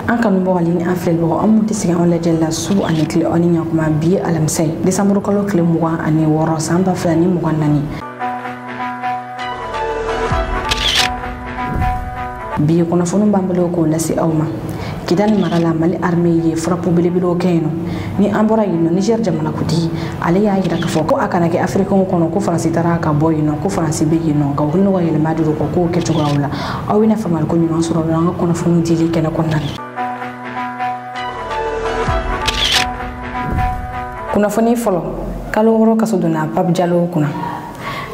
an kanu bɔgɔli ni an filɛlibaga an mun tɛ segin an lajɛ la su ani tile aw ni ɲakuma bi alamisa desanburu kalo tile 26 san 2024 bi kunnafoni b'an bolo k'o lase aw ma Kidal marala Mali armée ye frappe belebele kɛ yen ni an bɔra yen Niger jamana kuti ale y'a yira k'a fɔ ko a kana kɛ Africain kɔnɔ ko Faransi taara ka bɔ yen ko Faransi bɛ yen ka wuli ka yɛlɛma don ko kɛ cogoyaw la aw bɛna faamuyali ko ɲuman sɔrɔ an ka kunnafoni dili kɛnɛ kɔnɔna na. Kunnafoni fɔlɔ kalo wɔɔrɔ kaso donna Pape Diallo kunna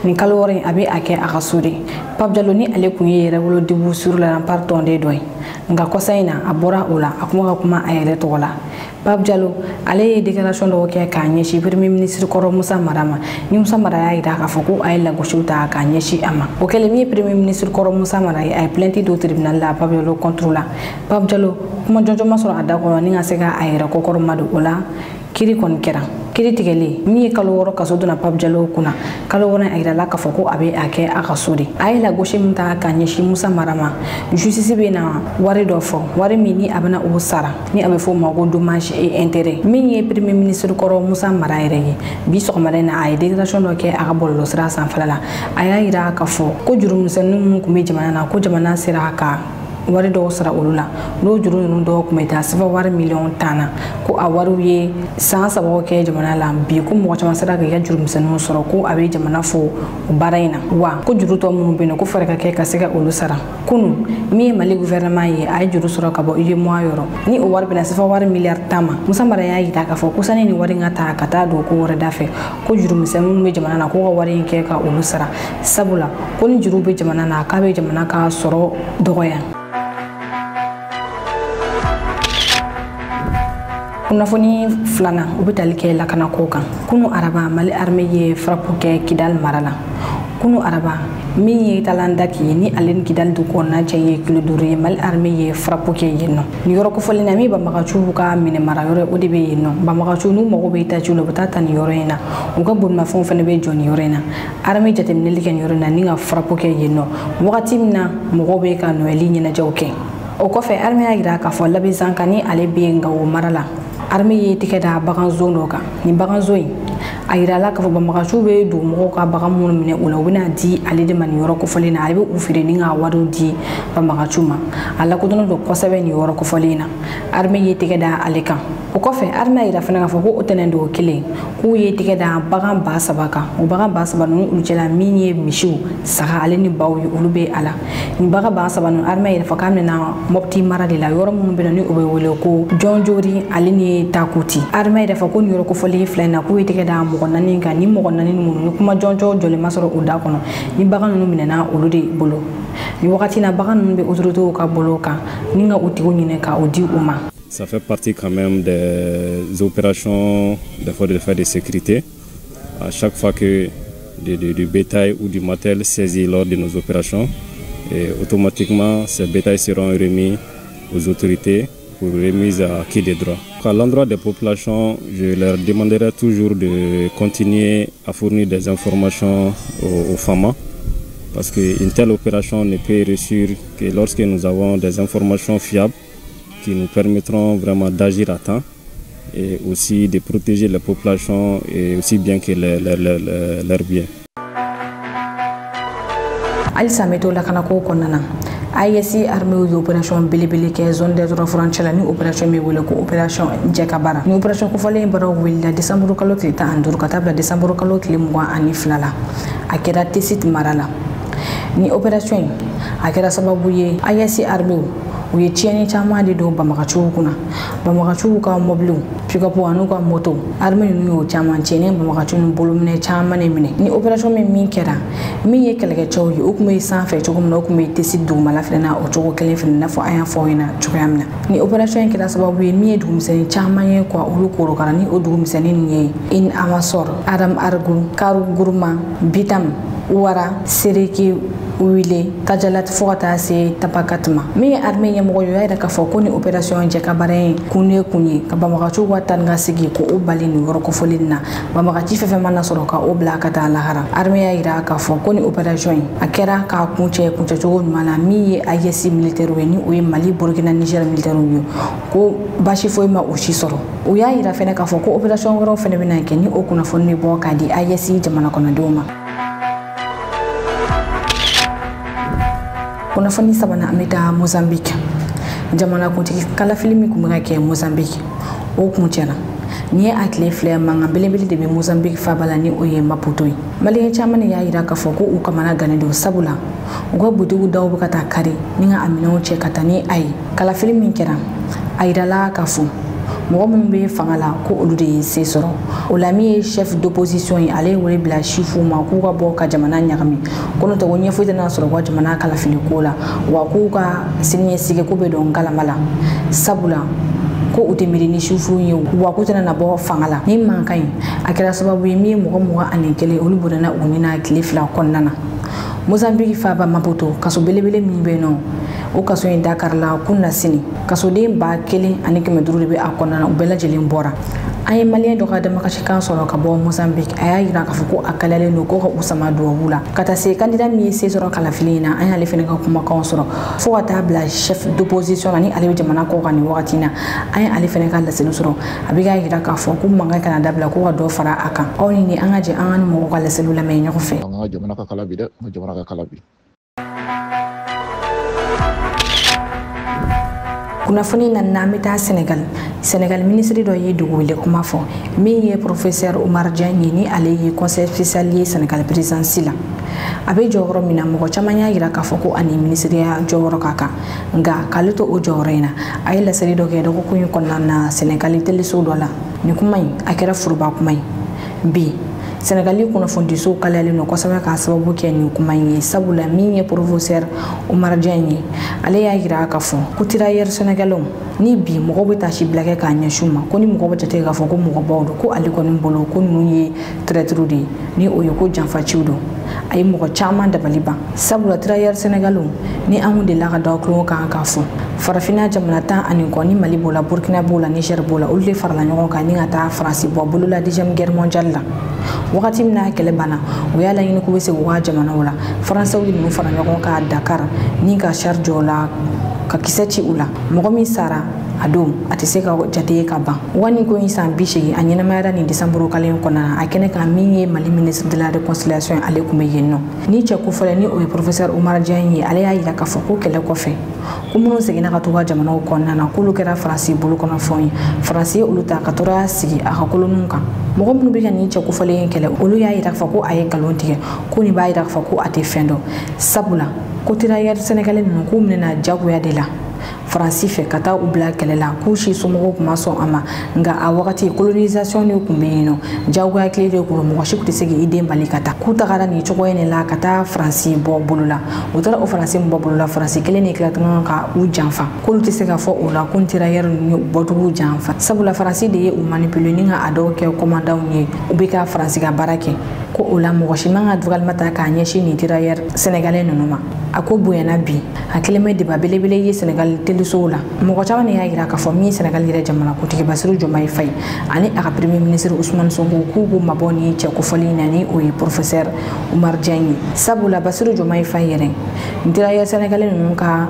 ni kalo wɔɔrɔ a bɛ a kɛ a ka so de Pape Diallo ni ale kun ye yɛrɛ wolo debu sur la rampart tɔnden dɔ ye nka kɔsa in na a bɔra o la a kuma ka kuma a yɛrɛ tɔgɔ la Pape Diallo ale ye déclaration dɔw kɛ k'a ɲɛsin premier ministre kɔrɔ Musa Mara ma ni Musa Mara y'a yira k'a fɔ ko a ye lagosiw ta k'a ɲɛsin a ma o kɛlen min ye premier ministre kɔrɔ Musa Mara ye a ye plainte do tribunal la Pape Diallo contre la Pape Diallo kuma jɔnjɔn ma sɔrɔ a da kɔnɔ ni ka se ka a yɛrɛ kɔkɔrɔ ma don o la kiri kɔni kɛra kiri tigɛlen min ye kalo wɔɔrɔ kaso donna Pape Diallo kunna kalo wɔɔrɔ a yirala k'a fɔ ko a bɛ a kɛ a ka so de a ye lagosi min ta k'a ɲɛsin Musa Mara ma justice bɛ na wari dɔ fɔ wari min ni a bɛna o sara ni a bɛ fɔ o ma ko dommage et intérêt min ye premier ministre kɔrɔ Musa Mara yɛrɛ ye bi sɔgɔmada in na a ye déclaration dɔ kɛ a ka bɔlɔlɔsira sanfɛla la a y'a yira k'a fɔ ko jurumisɛnninw minnu tun bɛ jamana na ko jamana sera ka wari dɔw sara olu la n'o juru ninnu dɔw tun bɛ taa sɛbɛn wari miliyɔn 10 na ko a wariw ye san 3 kɛ jamana la bi ko mɔgɔ caman sera k'i ka jurumisɛnninw sɔrɔ ko a bɛ jamana fo baara in na wa ko juru tɔ minnu bɛ yen ko fɛɛrɛ ka kɛ ka se ka olu sara kunun min ye Mali gouvernement ye a ye juru sɔrɔ ka bɔ UEMOA yɔrɔ ni o wari bɛna sɛbɛn wari miliyari 10 ma Musa Mara y'a yira k'a fɔ ko sani ni wari ka taa ka taa don ko wɛrɛ da fɛ ko jurumisɛnninw bɛ jamana na ko ka wari in kɛ ka olu sara sabula ko ni juru bɛ jamana na k'a bɛ jamana ka sɔrɔ dɔgɔya. Kunnafoni filanan u bɛ tali kɛ lakana ko kan kunu araba Mali armée ye frappe kɛ Kidal mara la kunu araba min ye talanda ki ni ale ni Kidal du kɔnɔna cɛ ye kilo 5 ye Mali armée ye frappe kɛ yen nɔ ni yɔrɔ kofɔlen na min banbagaciw ka minɛ mara yɔrɔ o de bɛ yen nɔ banbagaciw n'u mago bɛ tajiw la u bɛ taa ni yɔrɔ in na u ka bolimafɛnw fana bɛ jɔ ni yɔrɔ in na armée jateminɛli kɛ ni yɔrɔ in na ni ka frappe kɛ yen nɔ wagati min na mɔgɔw bɛ ka Noël ɲɛnajɛw kɛ o kɔfɛ armée y'a yira k'a fɔ labɛnsan kan ni ale bɛ Gawo mara la armée ye tigɛ da bagan zone dɔ kan ni bagan zone a yirala k'a fɔ banbagaciw bɛ don mɔgɔw ka bagan minnu minɛ o la u bɛna di ale de ma ni yɔrɔ kofɔlen na ale bɛ u feere ni ka wariw di banbagaciw ma a lakodɔnnen don kosɛbɛ ni yɔrɔ kofɔlen na armée ye tigɛ da ale kan o kɔfɛ armée y'a yira fana k'a fɔ ko o tɛnɛn don kelen k'u ye tigɛ da bagan 3,000 kan o bagan 3,000 ninnu olu cɛla min ye misiw saga ale ni baw ye olu bɛ a la ni bagan 3,000 ninnu armée yɛrɛ fɔ k'a bɛna Mopti mara de la yɔrɔ minnu bɛ ni o bɛ wele ko Jɔnjori ale ni Takuti armée yɛrɛ fɔ ko ni yɔrɔ kofɔlen filɛ in na k'u ye tigɛ da mɔgɔ 4 kan ni mɔgɔ 4 minnu ni kuma jɔnjɔ jɔlen ma sɔrɔ o da kɔnɔ ni bagan ninnu minɛna olu de bolo ni wagati na bagan ninnu bɛ autorités ka bolo kan ni ka u tigiw ɲini ka o di u ma. Ça fait partie quand même des opérations des forces de sécurité. À chaque fois que du bétail ou du matériel saisi lors de nos opérations, et automatiquement ces bétails seront remis aux autorités pour remise à qui des droits. À l'endroit des populations, je leur demanderai toujours de continuer à fournir des informations aux FAMA parce qu'une telle opération ne peut réussir que lorsque nous avons des informations fiables qui nous permettront vraiment d'agir à temps et aussi de protéger les populations et aussi bien que leurs biens. Alisa meto la kana ko konnana ISI armée de opération belebele ke zone de frontière ni opération me wele ko opération Jakabara ni opération ko falen baro wele décembre kalo tile 12 ka tabla décembre kalo tile 22 la akira tesit marala ni opération akira sababu ye ISI armée u ye tiɲɛni caman de don banbagaciw kunna banbagaciw ka mɔbiliw pick-up n'u ka moto armée ninnu y'o caman tiɲɛ ni banbagaciw ni bolominɛ caman de minɛ ni opération min kɛra min ye kɛlɛkɛcɛw ye o tun bɛ sanfɛ cogo min na o tun bɛ tesi dugumala fɛnɛ na o cogo kelen fɛnɛ n'a fɔ an y'a fɔ aw ɲɛna cogoya min na ni opération in kɛra sababu ye min ye dugumisɛnnin caman ye quoi olu korokara ni o dugumisɛnnin ninnu ye In Amasor Adam Argu Karu Guruma Bitam wara sereki wile tajalat fota se tapakatma mi armée ɲɛmɔgɔ yo yɛrɛ ka fɔ ko ni opération jɛkabara ye kunne kunye ka bamagaciw ka tan ka sigi ko o bali ni yɔrɔ kofɔli na bamagaci fɛfɛ mana sɔrɔ ka o bila ka taa lahara armée y'a yira ka fɔ ko ni opération yi a kɛra ka kuncɛ cogo ɲuman na min ye AES militaire ye ni o ye Mali Burkina Niger militaire ye ko basi foyi ma o si sɔrɔ o y'a yira fɛnɛ ka fɔ ko opération wɛrɛw fɛnɛ bɛna kɛ ni o kunnafoni bɛ bɔ ka di AES jamana kɔnɔdenw ma. Kunnafoni sabanan an bɛ taa Mozambique jamanakuntigi kalafili min kun bɛ ka kɛ Mozambique o kun tiɲɛna ni ye a tile filɛ mankan belebele de bɛ Mozambique faaba la ni o ye Maputo ye maliyɛn caman de y'a yira k'a fɔ ko u kamana gannen don sabula u ka butigiw daw bɛ ka taa kari ni ka a minɛnw cɛ ka taa ni a ye kalafili min kɛra a yirala k'a fɔ mɔgɔ minnu bɛ fanga la ko olu de ye se sɔrɔ o la min ye chef d'opposition ye ale ye wele bila sifuw ma k'u ka bɔ ka jamana ɲagami ko n'o tɛ ko ɲɛfoyi tɛna sɔrɔ u ka jamana kalafili ko la wa k'u ka siniɲɛsigi ko bɛ don galama la sabula ko u tɛ miiri ni sifuw ye wa k'u tɛna na bɔ fanga la ni mankan ye a kɛra sababu ye min ye mɔgɔ 21 olu bɔnna u ni na tile fila kɔnɔna na Mozambique faaba Maputo kaso belebele min bɛ yen nɔ o kaso in dakarila kun na sini kasoden 1500 de bɛ a kɔnɔna na u bɛɛ lajɛlen bɔra an ye maliyɛn dɔ ka damakasikan sɔrɔ ka bɔ Mozambique a y'a yira k'a fɔ ko a kalalen don ko ka u sama dubabu la ka taa se candidat min ye se sɔrɔ kalafili in na an y'ale fɛnɛ ka kumakanw sɔrɔ fo ka taa bila chef d'opposition na ni ale bɛ jamana kɔ kan nin wagati na an ye ale fɛnɛ ka laseli sɔrɔ a bɛ k'a yira k'a fɔ ko mankan kana dabila ko ka dɔ fara a kan aw ni an ka jɛ an ka ni mɔgɔw ka laseliw lamɛn ɲɔgɔn fɛ. An ka jamana ka kala bi dɛ an ka jamana ka kala bi. Kunnafoni na n'an bɛ taa Sénégal ministre dɔ ye dugu wele kuma fɔ min ye professeur Oumar Diagne ye ni ale ye conseil spécial ye Sénégal présidence la a bɛ jɔyɔrɔ min na mɔgɔ caman y'a yira k'a fɔ ko ani ministeriya jɔyɔrɔ ka kan nka k'ale to o jɔyɔrɔ in na a ye laseli dɔ kɛ dɔgɔkun in kɔnɔna na Sénégal teleso dɔ la nin kuma in a kɛra furuba kuma ye bi Sénégali kunnafonidiso kalayalen don kosɛbɛ k'a sababu kɛ nin kuma in ye sabula min ye professeur Oumar Diagne ye ale y'a yira k'a fɔ ko tirailleurs sénégalais ni bi mɔgɔw bɛ taasi bila kɛ k'a ɲɛsin ma ko ni mɔgɔ bɛ jate k'a fɔ ko mɔgɔbaw don ko ale kɔni bolo ko ninnu ye traître de ye ni o ye ko janfaciw don a ye mɔgɔ caman dabali ban sabula tirailleurs sénégalais ni an kun delila ka da kulon kan k'a fɔ farafinna jamana 10 kɔ ni Mali b'o la Burkina b'o la Niger b'o la olu de farala ɲɔgɔn kan ni ka taa Faransi bɔ bolo la deuxième guerre mondiale la wagati min na kɛlɛ banna o y'a laɲini k'u bɛ se u ka jamanaw la Faransɛw de ninnu fara ɲɔgɔn kan Dakar ni ka charge jɔ la ka kisɛ ci u la mɔgɔ min sara a don a tɛ se ka jate ka ban wani ko in san 80 a ɲɛnamayara ni décembre kalo kɔnɔna na a kɛnɛ kan min ye Mali ministre de la réconciliation ale kun bɛ yen nɔ ni cɛ kofɔlɛ ni o ye professeur Oumar Diagne ye ale y'a yira k'a fɔ ko kɛlɛ kɔfɛ ko minnu seginna ka to ka jamanaw kɔnɔna na k'olu kɛra Faransi bolo kɔnɔfɛnw ye Faransi ye olu ta ka tora sigi a ka koloniw kan mɔgɔ minnu bɛ ka nin cɛ kofɔlen in kɛlɛ olu y'a yira k'a fɔ ko a ye nkalon tigɛ ko nin b'a yira k'a fɔ ko a tɛ fɛn dɔn sabula ko tirailleurs sénégalais ninnu k'u minɛna jagoya de la Faransi fɛ ka taa u bila kɛlɛ la k'u si somɔgɔw tun ma sɔn a ma nka a wagati colonisation de tun bɛ yen nɔ jagoya tile de tun mɔgɔ si tun tɛ se k'i den bali ka taa k'u tagara nin cogoya in la ka taa Faransi bɔ bolo la u taara o Faransi min bɔ bolo la Faransi kelen de tila tuguni ka u janfa k'olu tɛ se ka fɔ o la ko tirailleurs ninnu bɔcogo janfa sabula Faransi de ye u manipuler ni ka a dɔw kɛ commandant ye u bɛ ka Faransi ka baara kɛ ko o la mɔgɔ si man ka dugalima ta k'a ɲɛsin nin tirailleurs sénégalais ninnu ma a ko bonyana bi a kelen bɛ débat belebele ye Sénégal telesow la mɔgɔ caman de y'a yira k'a fɔ min Sénégal yɛrɛ jamanakuntigi Bassirou Diomaye Faye ani a ka premier ministre Ousmane Sonko k'u k'u mabɔ ni cɛ kofɔli na ni o ye professeur Oumar Diagne sabula Bassirou Diomaye Faye yɛrɛ nin tirailleurs sénégalais ninnu ka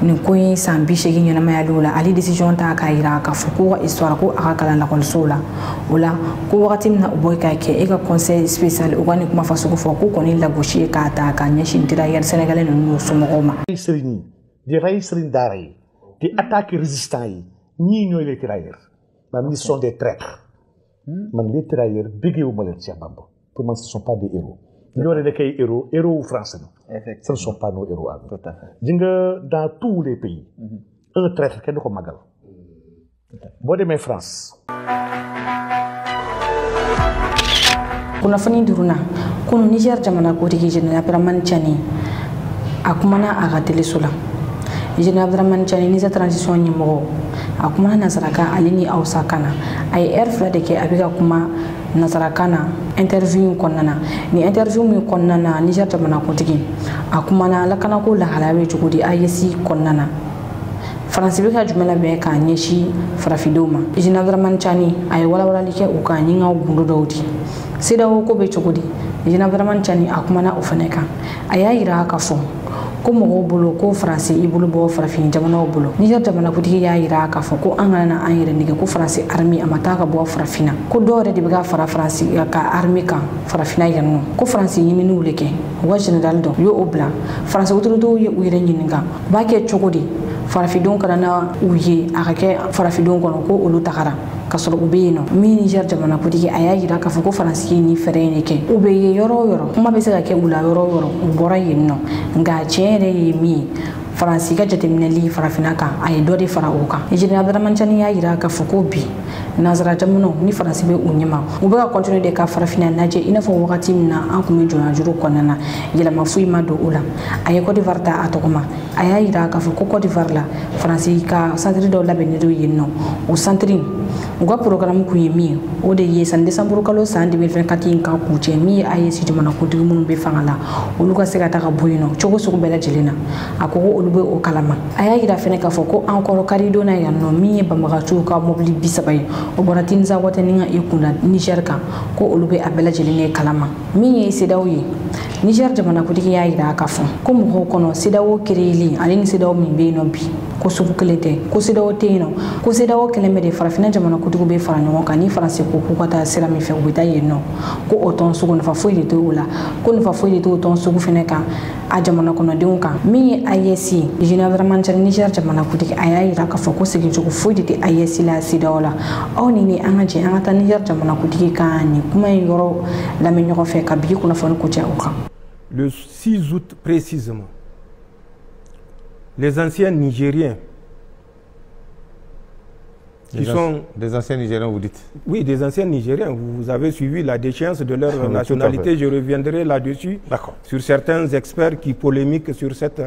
nin ko in san 80 ɲɛnamayaliw la ale décision ta k'a yira k'a fɔ ko ka histoire ko a ka kalan lakɔlisow la o la ko wagati min na u bɔ k'a kɛ e ka conseil spécial u ka nin kuma fasugu fɔ k'u kɔni lagosi ye k'a ta k'a ɲɛsin tirailleurs sénégalais ninnu somɔgɔw ma. di rey sëriñ daara yi di attaquer résistants yi ñii ñooy les tirailleurs man ils sont des traîtres man les tirailleurs bëggeewu ma leen Cheikh Bamba pour man ce sont pas des héros ñoo ne kay héros wu français ce ne sont pas nos héros tout à fait di nga dans tous les pays un traître kenn du ko magal boo demee France kunnafoni duruna kunu Niger jamana kotigi Général Abdourahmane Tiani a kumana a ka teleso la Général Abdourahmane Tiani ni sa transition ɲɛmɔgɔ a kumana nazarakan ale ni Hausa kan na a ye heure 2 de kɛ a bɛ ka kuma nazarakan na interview kɔnɔna na ni interview min kɔnɔna na Niger jamanakuntigi a kumana lakanako lahalaya bɛ cogo di AES kɔnɔna na Faransi bɛ ka jumɛn labɛn k'a ɲɛsin farafindenw ma Général Dramane Tchani a ye walawalali kɛ u ka ɲingaw gundo dɔw di CEDEAO ko bɛ cogo di Général Dramane Tchani a kumana o fɛnɛ kan a y'a yira k'a fɔ ko mɔgɔw bolo ko Faransi i bolo bɔ farafin jamanaw bolo Niger jamanakuntigi y'a yira k'a fɔ ko an kana na an yɛrɛ nɛgɛ ko Faransi armée a ma taa ka bɔ farafina ko dɔw yɛrɛ de bɛ ka fara Faransi ka armée kan farafina yan nɔ ko Faransi ɲininiw le kɛ u ka général dɔ u y'o bila Faransi autorités ye u yɛrɛ ɲininka u b'a kɛ cogo di farafindenw kana na u ye a ka kɛ farafindenw kɔnɔ ko olu tagara ka sɔrɔ u bɛ yen nɔ min Niger jamanakuntigi a y'a yira k'a fɔ ko Faransi ye nin fɛɛrɛ in de kɛ u bɛ ye yɔrɔ o yɔrɔ kuma bɛ se ka kɛ u la yɔrɔ o yɔrɔ u bɔra yen nɔ nka tiɲɛ yɛrɛ ye min ye Faransi ka jateminɛli farafina kan a ye dɔ de fara o kan Général Dramane Tchani y'a yira k'a fɔ ko bi nanzara jamanaw ni Faransi bɛ u ɲɛma u bɛ ka continuer de ka farafina lajɛ i n'a fɔ wagati min na an kun bɛ jɔnjuru kɔnɔna na yɛlɛma foyi ma don o la a ye Côte d'Ivoire ta a tɔgɔ ma a y'a yira k'a fɔ ko Côte d'Ivoire la Faransi ka centre dɔw labɛnnen don yen nɔ o centre u ka programme kun ye min ye o de ye san décembre kalo san 2024 in ka kuncɛ min ye AES jamanakuntigi minnu bɛ fanga la olu ka se ka taga bɔ yen nɔ cogo sugu bɛɛ lajɛlen na a ko olu bɛ o kalama a y'a yira fɛnɛ k'a fɔ ko an kɔrɔ karidonna yan nɔ min ye banbagaciw ka mobili 30 ye o bɔra Tinza Wataniga i kunda Niger kan ko olu bɛ a bɛɛ lajɛlen ye kalama min ye CEDEAO ye Niger jamanakuntigi y'a yira k'a fɔ ko mɔgɔw kɔnɔ CEDEAO créeli ale ni CEDEAO min bɛ yen nɔ bi ko sugu kelen tɛ ko CEDEAO tɛ yen nɔ ko CEDEAO kɛlen bɛ de farafina jamanakuntigiw bɛ fara ɲɔgɔn kan ni Faransi ko k'u ka taa sira min fɛ u bɛ taa yen nɔ ko o tɔn sugu nafa foyi de t'o la ko nafa foyi de t'o tɔn sugu fɛnɛ kan a jamana kɔnɔdenw kan min ye AES ye Général Dramane Tchani Niger jamanakuntigi a y'a yira k'a fɔ ko segincogo foyi de tɛ AES la CEDEAO la aw ni an ka jɛ an ka taa Niger jamanakuntigi kan nin kuma in yɔrɔ lamɛn ɲɔgɔn fɛ ka bi kunnafoni kuncɛ o kan. Le 6 août précisément, les anciens Nigériens des anciens Nigériens, vous dites? Oui, des anciens Nigériens. Vous avez suivi la déchéance de leur nationalité. Je reviendrai là-dessus sur certains experts qui polémiquent sur cette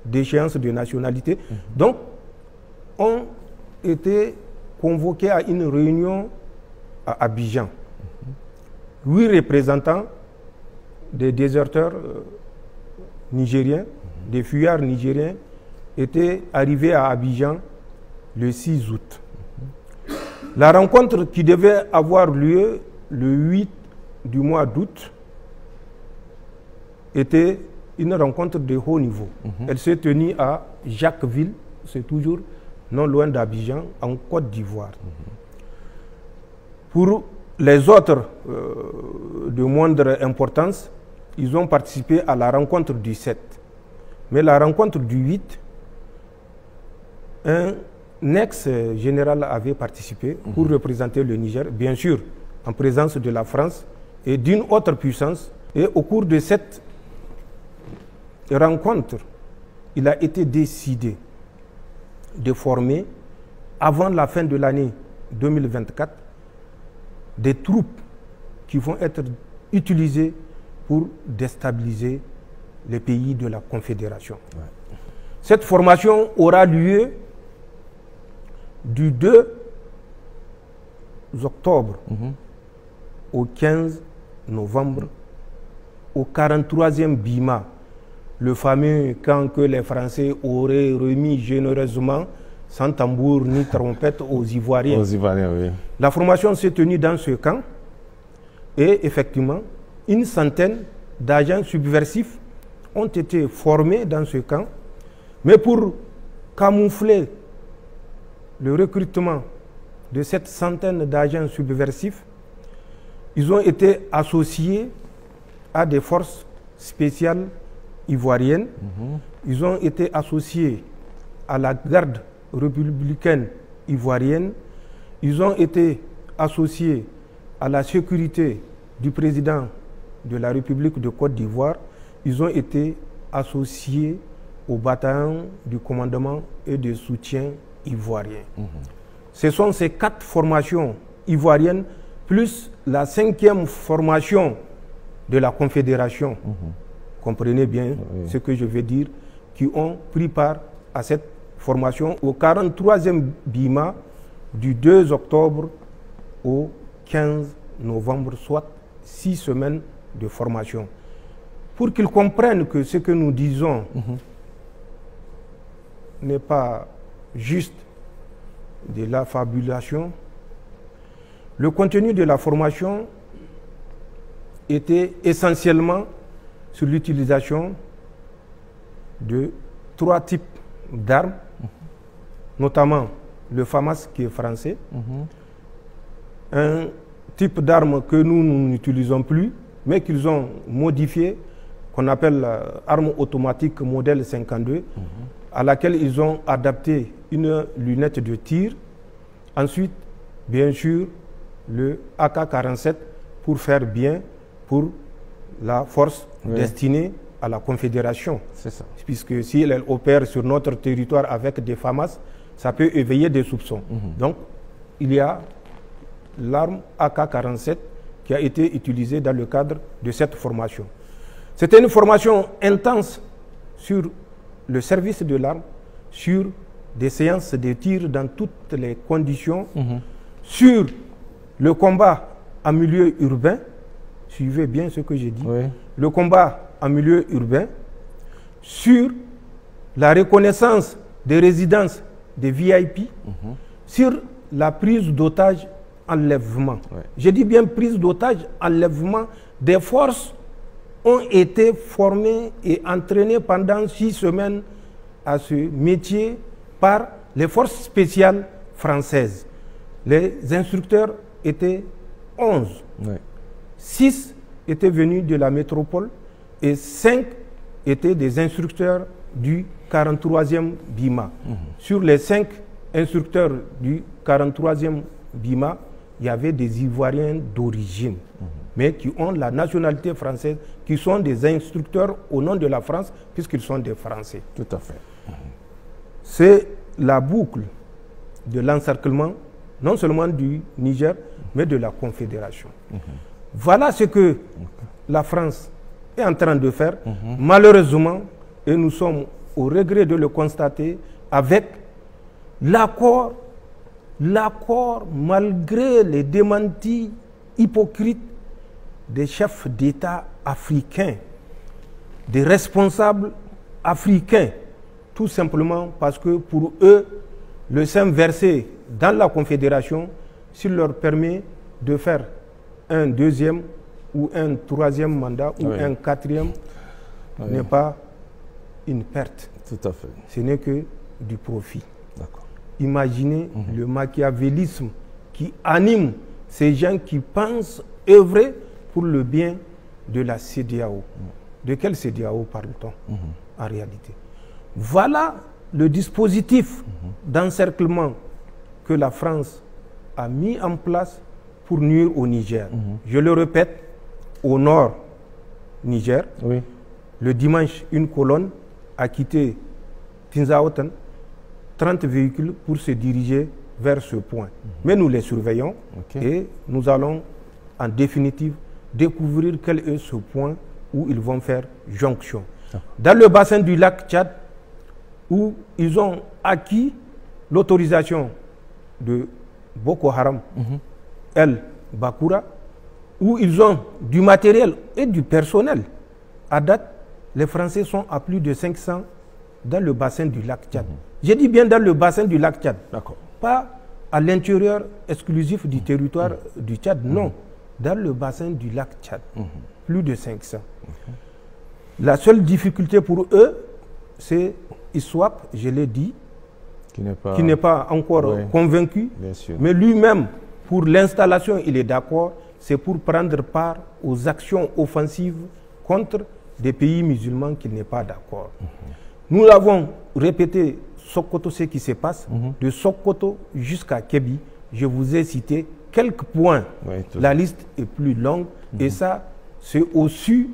déchéance de nationalité. Donc, ont été convoqués à une réunion à Abidjan. 8 représentants des déserteurs nigériens, des fuyards nigériens, étaient arrivés à Abidjan le 6 août. La rencontre qui devait avoir lieu le 8 du mois d'août était une rencontre de haut niveau. Elle s'est tenue à Jacquesville, c'est toujours non loin d'Abidjan, en Côte d'Ivoire. Pour les autres de moindre importance, ils ont participé à la rencontre du 7. Mais la rencontre du 8, un ex-général avait participé pour représenter le Niger, bien sûr en présence de la France et d'une autre puissance. Et au cours de cette rencontre, il a été décidé de former, avant la fin de l'année 2024, des troupes qui vont être utilisées pour déstabiliser les pays de la Confédération. Cette formation aura lieu du 2 octobre au 15 novembre au 43e Bima, le fameux camp que les Français auraient remis généreusement sans tambour ni trompette aux Ivoiriens. Aux Ivoiriens, oui. La formation s'est tenue dans ce camp et effectivement, une centaine d'agents subversifs ont été formés dans ce camp, mais pour camoufler le recrutement de cette centaine d'agents subversifs, ils ont été associés à des forces spéciales ivoiriennes, ils ont été associés à la garde républicaine ivoirienne, ils ont été associés à la sécurité du président de la République de Côte d'Ivoire, ils ont été associés au bataillon du commandement et de soutien ivoirien. Ce sont ces 4 formations ivoiriennes, plus la 5e formation de la Confédération, comprenez bien ce que je veux dire, qui ont pris part à cette formation au 43e Bima du 2 octobre au 15 novembre, soit 6 semaines de formation. Pour qu'ils comprennent que ce que nous disons n'est pas juste de la fabulation, le contenu de la formation était essentiellement sur l'utilisation de 3 types d'armes, notamment le FAMAS qui est français, un type d'arme que nous n'utilisons plus, mais qu'ils ont modifié, qu'on appelle arme automatique modèle 52, à laquelle ils ont adapté une lunette de tir. Ensuite, bien sûr, le AK-47 pour faire bien pour la force destinée à la Confédération. C'est ça. Puisque si elle opère sur notre territoire avec des FAMAS, ça peut éveiller des soupçons. Donc, il y a l'arme AK-47 qui a été utilisée dans le cadre de cette formation. C'était une formation intense sur le service de l'arme, sur des séances de tir dans toutes les conditions, sur le combat en milieu urbain, suivez bien ce que j'ai dit, le combat en milieu urbain, sur la reconnaissance des résidences des VIP, sur la prise d'otages, enlèvement. Je dis bien prise d'otages, enlèvement. Des forces ont été formées et entraînées pendant 6 semaines à ce métier par les forces spéciales françaises. Les instructeurs étaient 11. 6 étaient venus de la métropole et 5 étaient des instructeurs du 43e BIMA. Sur les 5 instructeurs du 43e BIMA, il y avait des Ivoiriens d'origine, mais qui ont la nationalité française, qui sont des instructeurs au nom de la France, puisqu'ils sont des Français. Tout à fait. C'est la boucle de l'encerclement, non seulement du Niger, mais de la Confédération. Voilà ce que la France est en train de faire, malheureusement, et nous sommes au regret de le constater, avec l'accord, malgré les démentis hypocrites des chefs d'État africains, des responsables africains, tout simplement parce que pour eux, le sein versé dans la Confédération, s'il leur permet de faire un 2e ou un 3e mandat ou un 4e, n'est pas une perte. Tout à fait. Ce n'est que du profit. Imaginez le machiavélisme qui anime ces gens qui pensent œuvrer pour le bien de la CEDEAO. De quelle CEDEAO parle-t-on en réalité? Voilà le dispositif d'encerclement que la France a mis en place pour nuire au Niger. Je le répète, au nord Niger, le dimanche, une colonne a quitté Tinzaoten, 30 véhicules pour se diriger vers ce point. Mais nous les surveillons et nous allons en définitive découvrir quel est ce point où ils vont faire jonction. Dans le bassin du lac Tchad, où ils ont acquis l'autorisation de Boko Haram, El Bakura, où ils ont du matériel et du personnel. À date, les Français sont à plus de 500 dans le bassin du lac Tchad. J'ai dit bien dans le bassin du lac Tchad, pas à l'intérieur exclusif du territoire du Tchad, non, dans le bassin du lac Tchad, plus de 500. La seule difficulté pour eux, c'est ISWAP, je l'ai dit, qui n'est pas encore convaincu, mais lui-même, pour l'installation, il est d'accord, c'est pour prendre part aux actions offensives contre des pays musulmans qu'il n'est pas d'accord. Nous l'avons répété, Sokoto, ce qui se passe, de Sokoto jusqu'à Kébi, je vous ai cité quelques points. La liste est plus longue et ça, c'est au su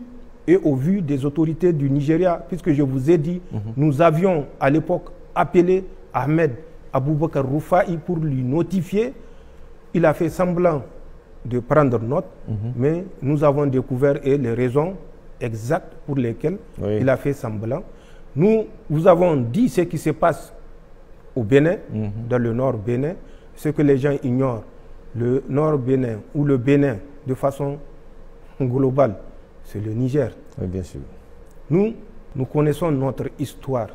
et au vu des autorités du Nigeria, puisque je vous ai dit, nous avions à l'époque appelé Ahmed Aboubakar Roufaï pour lui notifier. Il a fait semblant de prendre note, mais nous avons découvert les raisons exactes pour lesquelles il a fait semblant. Nous vous avons dit ce qui se passe au Bénin, dans le nord Bénin, ce que les gens ignorent. le Nord Bénin ou le Bénin de façon globale, c'est le Niger. Oui, bien sûr. Nous connaissons notre histoire.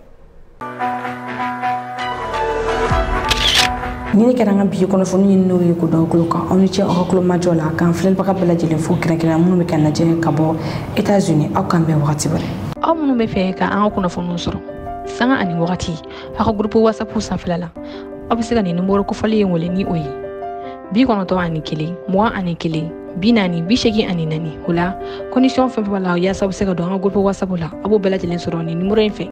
Ni ne kɛra an ka bi kunnafoni ɲini n'o ye ko dɔw kulo kan aw ni ce aw ka kulo majɔ la k'an filɛlibaga bɛɛ lajɛlen fo kɛrɛnkɛrɛn minnu bɛ ka lajɛ ka bɔ États-Unis aw k'an bɛn wagati wɛrɛ. Aw minnu bɛ fɛ ka an ka kunnafoniw sɔrɔ sanga ani wagati aw ka groupe WhatsApp sanfɛla la aw bɛ se ka nin numéro kofɔli in wele ni o ye 91 21 41 40 84 o la condition fɛn fɛn b'a la yaasa aw bɛ se ka don an ka groupe WhatsApp la aw b'o bɛɛ lajɛlen sɔrɔ nin numéro in fɛ.